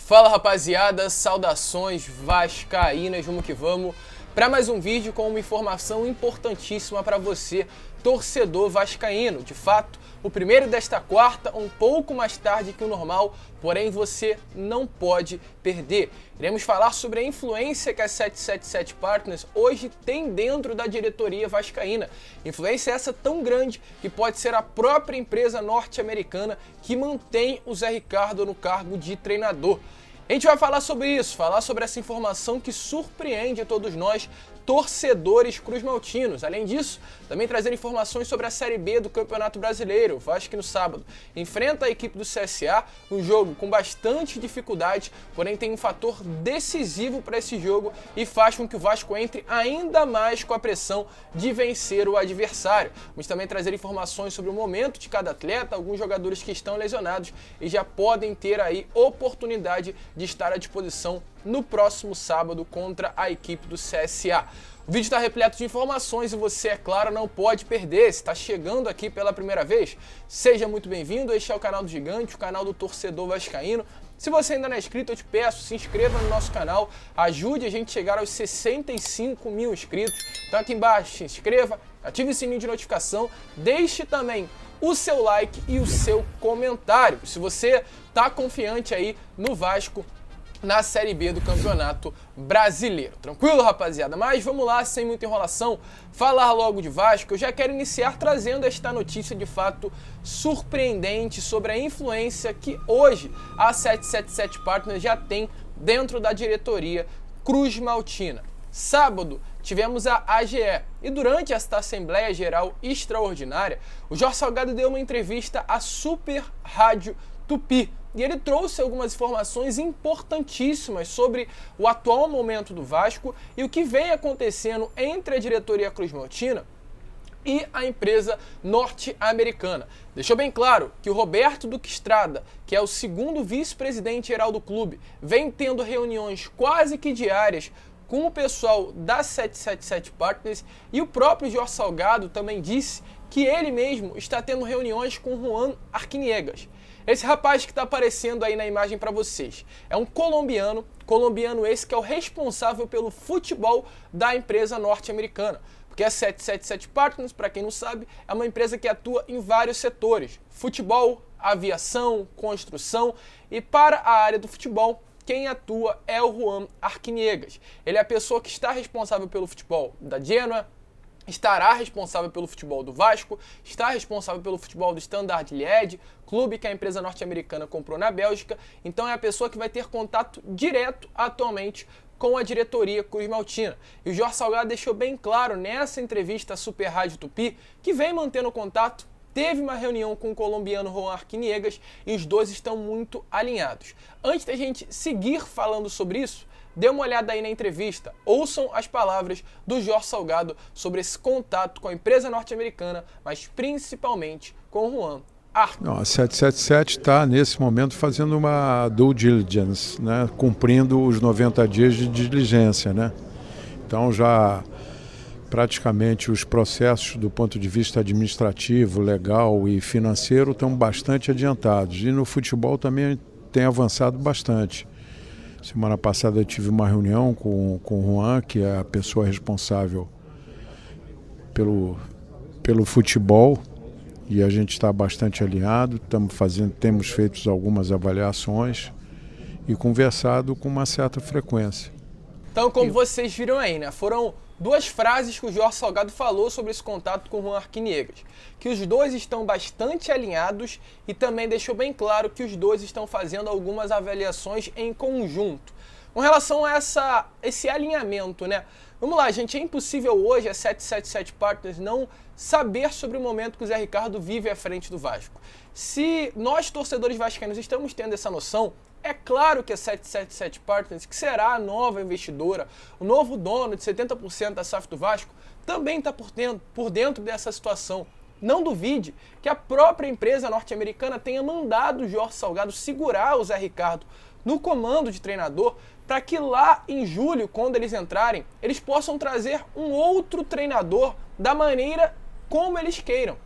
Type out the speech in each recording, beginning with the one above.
Fala rapaziada, saudações vascaínas, vamos que vamos para mais um vídeo com uma informação importantíssima para você, torcedor vascaíno. De fato, o primeiro desta quarta, um pouco mais tarde que o normal, porém você não pode perder. Iremos falar sobre a influência que a 777 Partners hoje tem dentro da diretoria vascaína. Influência essa tão grande que pode ser a própria empresa norte-americana que mantém o Zé Ricardo no cargo de treinador. A gente vai falar sobre isso, falar sobre essa informação que surpreende a todos nós, torcedores cruzmaltinos. Além disso, também trazer informações sobre a Série B do Campeonato Brasileiro. O Vasco no sábado enfrenta a equipe do CSA, um jogo com bastante dificuldade, porém tem um fator decisivo para esse jogo e faz com que o Vasco entre ainda mais com a pressão de vencer o adversário. Vamos também trazer informações sobre o momento de cada atleta, alguns jogadores que estão lesionados e já podem ter aí oportunidade de estar à disposição no próximo sábado contra a equipe do CSA. O vídeo está repleto de informações e você, é claro, não pode perder. Se está chegando aqui pela primeira vez, seja muito bem-vindo. Este é o canal do Gigante, o canal do torcedor vascaíno. Se você ainda não é inscrito, eu te peço, se inscreva no nosso canal, ajude a gente a chegar aos 65 mil inscritos. Então aqui embaixo, se inscreva, ative o sininho de notificação, deixe também o seu like e o seu comentário. Se você está confiante aí no Vasco na Série B do Campeonato Brasileiro. Tranquilo, rapaziada? Mas vamos lá, sem muita enrolação, falar logo de Vasco. Eu já quero iniciar trazendo esta notícia de fato surpreendente sobre a influência que hoje a 777 Partners já tem dentro da diretoria cruzmaltina. Sábado, tivemos a AGE e durante esta Assembleia Geral Extraordinária, o Jorge Salgado deu uma entrevista à Super Rádio Tupi. E ele trouxe algumas informações importantíssimas sobre o atual momento do Vasco e o que vem acontecendo entre a diretoria cruzmaltina e a empresa norte-americana. Deixou bem claro que o Roberto Duque Estrada, que é o segundo vice-presidente geral do clube, vem tendo reuniões quase que diárias com o pessoal da 777 Partners, e o próprio Jorge Salgado também disse que ele mesmo está tendo reuniões com Juan Arquiniegas. Esse rapaz que está aparecendo aí na imagem para vocês é um colombiano esse que é o responsável pelo futebol da empresa norte-americana. Porque a 777 Partners, para quem não sabe, é uma empresa que atua em vários setores: futebol, aviação, construção, e para a área do futebol, quem atua é o Juan Arquiniegas. Ele é a pessoa que está responsável pelo futebol da Genoa, estará responsável pelo futebol do Vasco, está responsável pelo futebol do Standard Liège, clube que a empresa norte-americana comprou na Bélgica. Então é a pessoa que vai ter contato direto atualmente com a diretoria cruzmaltina. E o Jorge Salgado deixou bem claro nessa entrevista à Super Rádio Tupi que vem mantendo contato. Teve uma reunião com o colombiano Juan Arquiniegas e os dois estão muito alinhados. Antes da gente seguir falando sobre isso, dê uma olhada aí na entrevista, ouçam as palavras do Jorge Salgado sobre esse contato com a empresa norte-americana, mas principalmente com o Juan Arquiniegas. A 777 está, nesse momento, fazendo uma due diligence, né? Cumprindo os 90 dias de diligência, né? Então já praticamente os processos do ponto de vista administrativo, legal e financeiro estão bastante adiantados. E no futebol também tem avançado bastante. Semana passada eu tive uma reunião com o Juan, que é a pessoa responsável pelo futebol, e a gente está bastante alinhado, temos feito algumas avaliações e conversado com uma certa frequência. Então, como vocês viram aí, né, foram duas frases que o Jorge Salgado falou sobre esse contato com o Juan Arquiniegas, que os dois estão bastante alinhados e também deixou bem claro que os dois estão fazendo algumas avaliações em conjunto. Com relação a esse alinhamento, né? Vamos lá, gente, é impossível hoje a 777 Partners não saber sobre o momento que o Zé Ricardo vive à frente do Vasco. Se nós, torcedores vascaínos, estamos tendo essa noção, é claro que a 777 Partners, que será a nova investidora, o novo dono de 70% da SAF do Vasco, também está por dentro dessa situação. Não duvide que a própria empresa norte-americana tenha mandado o Jorge Salgado segurar o Zé Ricardo no comando de treinador, para que lá em julho, quando eles entrarem, eles possam trazer um outro treinador da maneira como eles queiram.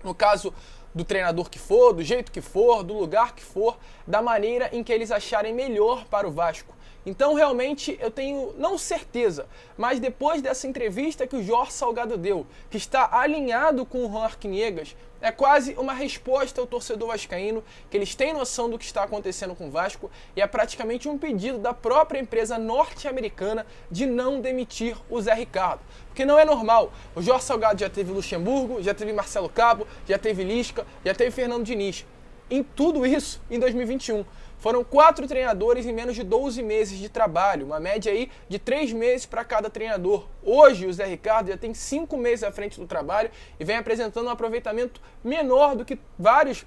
No caso, do treinador que for, do jeito que for, do lugar que for, da maneira em que eles acharem melhor para o Vasco. Então, realmente, eu tenho, não certeza, mas depois dessa entrevista que o Jorge Salgado deu, que está alinhado com o Juan Arquiniegas, é quase uma resposta ao torcedor vascaíno, que eles têm noção do que está acontecendo com o Vasco, e é praticamente um pedido da própria empresa norte-americana de não demitir o Zé Ricardo. Porque não é normal. O Jorge Salgado já teve Luxemburgo, já teve Marcelo Cabo, já teve Lisca, já teve Fernando Diniz. Em tudo isso, em 2021. Foram 4 treinadores em menos de 12 meses de trabalho, uma média aí de 3 meses para cada treinador. Hoje o Zé Ricardo já tem 5 meses à frente do trabalho e vem apresentando um aproveitamento menor do que vários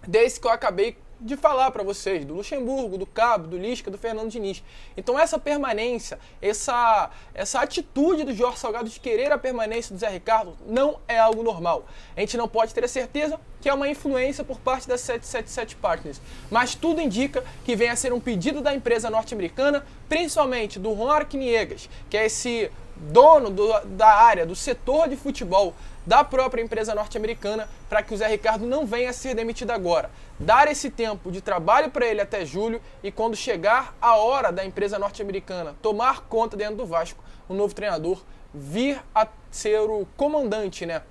desses que eu acabei de falar para vocês, do Luxemburgo, do Cabo, do Lisca, do Fernando Diniz. Então essa permanência, essa atitude do Jorge Salgado de querer a permanência do Zé Ricardo não é algo normal. A gente não pode ter a certeza que é uma influência por parte da 777 Partners, mas tudo indica que vem a ser um pedido da empresa norte-americana, principalmente do Juan Arquiniegas, que é esse dono da área, do setor de futebol da própria empresa norte-americana, para que o Zé Ricardo não venha a ser demitido agora. Dar esse tempo de trabalho para ele até julho e quando chegar a hora da empresa norte-americana tomar conta dentro do Vasco, o novo treinador vir a ser o comandante, né?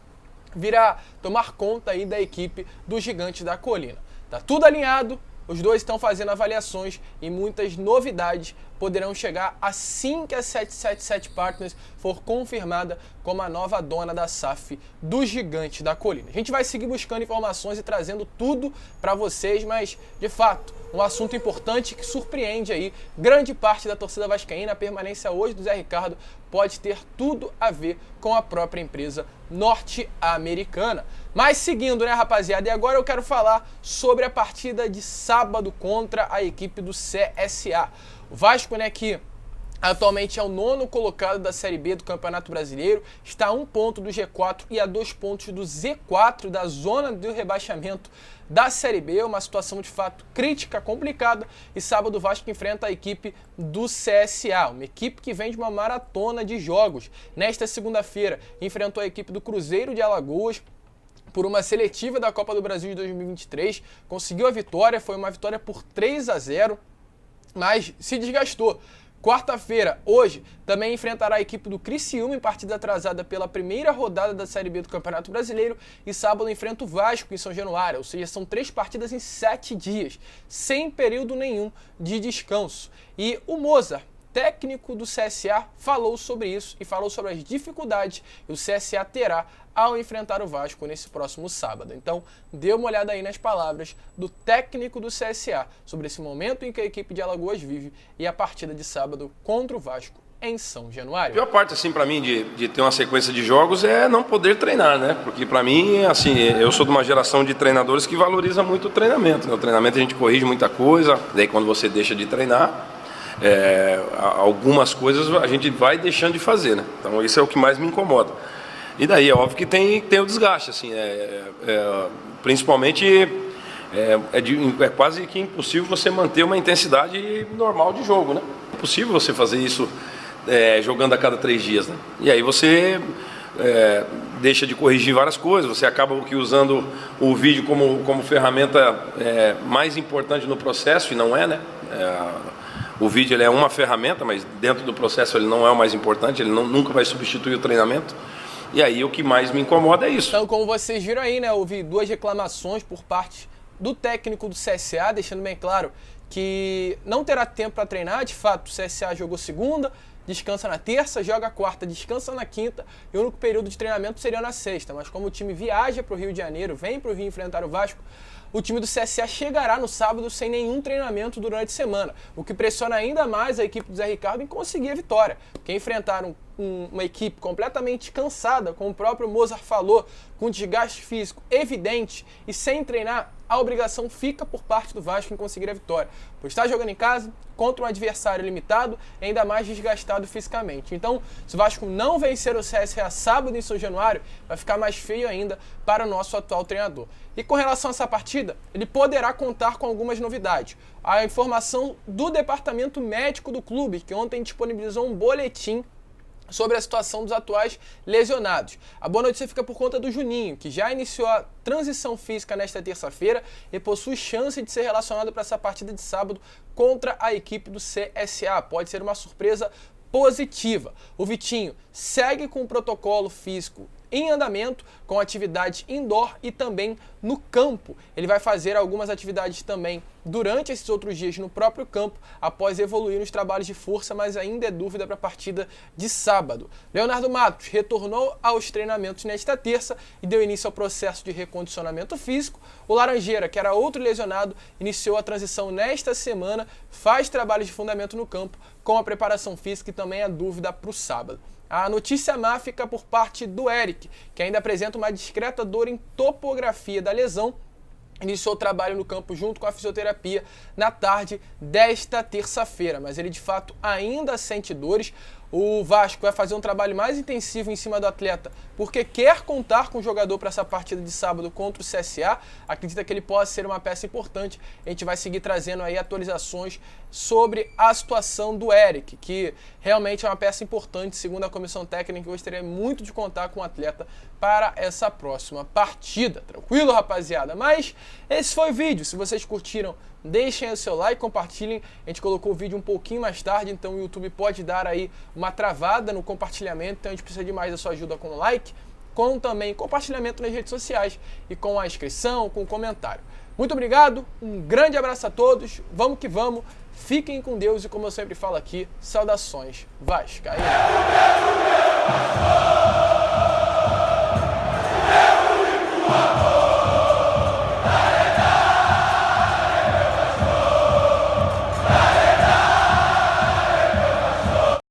Virá tomar conta aí da equipe do Gigante da Colina. Tá tudo alinhado, os dois estão fazendo avaliações e muitas novidades poderão chegar assim que a 777 Partners for confirmada como a nova dona da SAF do Gigante da Colina. A gente vai seguir buscando informações e trazendo tudo para vocês, mas de fato, um assunto importante que surpreende aí grande parte da torcida vascaína. A permanência hoje do Zé Ricardo pode ter tudo a ver com a própria empresa norte-americana. Mas seguindo, né, rapaziada, e agora eu quero falar sobre a partida de sábado contra a equipe do CSA. O Vasco, né, que atualmente é o 9º colocado da Série B do Campeonato Brasileiro, está a 1 ponto do G4 e a 2 pontos do Z4, da zona do rebaixamento da Série B, uma situação de fato crítica, complicada, e sábado o Vasco enfrenta a equipe do CSA, uma equipe que vem de uma maratona de jogos. Nesta segunda-feira enfrentou a equipe do Cruzeiro de Alagoas por uma seletiva da Copa do Brasil de 2023, conseguiu a vitória, foi uma vitória por 3-0, mas se desgastou. Quarta-feira, hoje, também enfrentará a equipe do Criciúma em partida atrasada pela primeira rodada da Série B do Campeonato Brasileiro, e sábado enfrenta o Vasco em São Januário, ou seja, são 3 partidas em 7 dias, sem período nenhum de descanso. E o Mozart, técnico do CSA, falou sobre isso e falou sobre as dificuldades que o CSA terá ao enfrentar o Vasco nesse próximo sábado. Então, dê uma olhada aí nas palavras do técnico do CSA sobre esse momento em que a equipe de Alagoas vive e a partida de sábado contra o Vasco em São Januário. A pior parte, assim, para mim, de ter uma sequência de jogos é não poder treinar, né? Porque, para mim, assim, eu sou de uma geração de treinadores que valoriza muito o treinamento, né? O treinamento a gente corrige muita coisa, daí quando você deixa de treinar, algumas coisas a gente vai deixando de fazer, né? Então isso é o que mais me incomoda. E daí é óbvio que tem o desgaste, assim, principalmente é quase que impossível você manter uma intensidade normal de jogo, né? É possível você fazer isso jogando a cada 3 dias, né? E aí você deixa de corrigir várias coisas, você acaba usando o vídeo como ferramenta mais importante no processo, e não é, né? O vídeo ele é uma ferramenta, mas dentro do processo ele não é o mais importante, ele nunca vai substituir o treinamento. E aí o que mais me incomoda é isso. Então, como vocês viram aí, né, houve 2 reclamações por parte do técnico do CSA, deixando bem claro que não terá tempo para treinar. De fato, o CSA jogou segunda, descansa na terça, joga quarta, descansa na quinta, e o único período de treinamento seria na sexta. Mas como o time viaja para o Rio de Janeiro, vem para o Rio enfrentar o Vasco, o time do CSA chegará no sábado sem nenhum treinamento durante a semana, o que pressiona ainda mais a equipe do Zé Ricardo em conseguir a vitória. Porque enfrentaram uma equipe completamente cansada, como o próprio Mozart falou, com desgaste físico evidente e sem treinar, a obrigação fica por parte do Vasco em conseguir a vitória, por estar jogando em casa contra um adversário limitado e ainda mais desgastado fisicamente. Então, se o Vasco não vencer o CSA sábado em São Januário, vai ficar mais feio ainda para o nosso atual treinador. E com relação a essa partida, ele poderá contar com algumas novidades. A informação do departamento médico do clube, que ontem disponibilizou um boletim sobre a situação dos atuais lesionados. A boa notícia fica por conta do Juninho, que já iniciou a transição física nesta terça-feira e possui chance de ser relacionado para essa partida de sábado contra a equipe do CSA. Pode ser uma surpresa positiva. O Vitinho segue com o protocolo físico em andamento, com atividade indoor e também no campo. Ele vai fazer algumas atividades também durante esses outros dias no próprio campo, após evoluir nos trabalhos de força, mas ainda é dúvida para a partida de sábado. Leonardo Matos retornou aos treinamentos nesta terça e deu início ao processo de recondicionamento físico. O Laranjeira, que era outro lesionado, iniciou a transição nesta semana, faz trabalhos de fundamento no campo, com a preparação física e também a dúvida para o sábado. A notícia má fica por parte do Eric, que ainda apresenta uma discreta dor em topografia da lesão. Iniciou o trabalho no campo junto com a fisioterapia na tarde desta terça-feira, mas ele de fato ainda sente dores. O Vasco vai fazer um trabalho mais intensivo em cima do atleta, porque quer contar com o jogador para essa partida de sábado contra o CSA. Acredita que ele possa ser uma peça importante. A gente vai seguir trazendo aí atualizações sobre a situação do Eric, que realmente é uma peça importante, segundo a comissão técnica. Eu gostaria muito de contar com o atleta para essa próxima partida. Tranquilo, rapaziada? Mas esse foi o vídeo. Se vocês curtiram, deixem aí o seu like, compartilhem. A gente colocou o vídeo um pouquinho mais tarde, então o YouTube pode dar aí uma travada no compartilhamento. Então a gente precisa de mais da sua ajuda com o like, com também compartilhamento nas redes sociais e com a inscrição, com o comentário. Muito obrigado, um grande abraço a todos, vamos que vamos, fiquem com Deus e, como eu sempre falo aqui, saudações vascaínas.